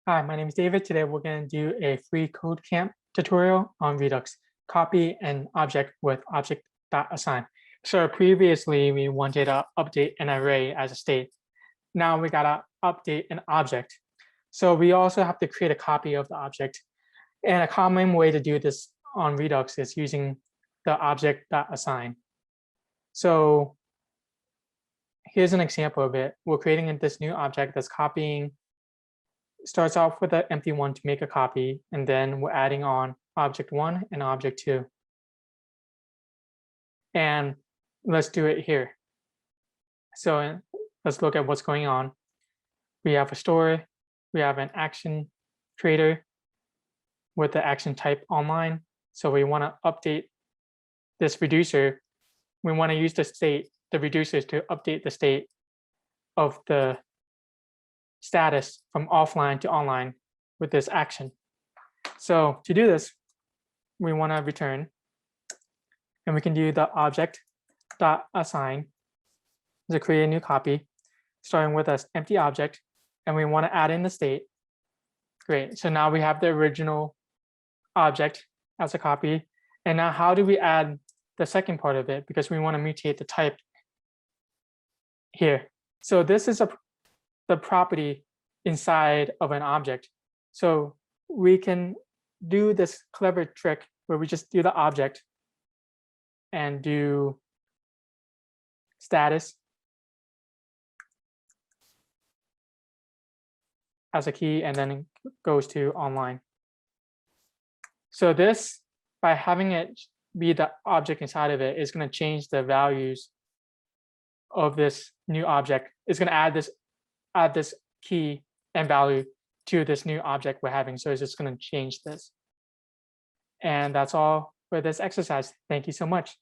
Hi, my name is David. Today we're going to do a free code camp tutorial on Redux, copy an object with object.assign. So previously we wanted to update an array as a state. Now we got to update an object. So we also have to create a copy of the object. And a common way to do this on Redux is using the object.assign. So here's an example of it. We're creating this new object that's copying. Starts off with an empty one to make a copy, and then we're adding on object 1 and object 2. And let's do it here. So let's look at what's going on. We have a store, we have an action creator with the action type online. So we want to update this reducer. We want to use the reducers to update the state of the status from offline to online with this action. So to do this, we want to return, and we can do the object.assign to create a new copy, starting with an empty object, and we want to add in the state. Great. So now we have the original object as a copy. And now how do we add the second part of it? Because we want to mutate the type here. So this is the property inside of an object. So we can do this clever trick where we just do the object and do status as a key, and then it goes to online. So this, by having it be the object inside of it, is going to change the values of this new object. It's going to add this key and value to this new object we're having. So it's just going to change this. And that's all for this exercise. Thank you so much.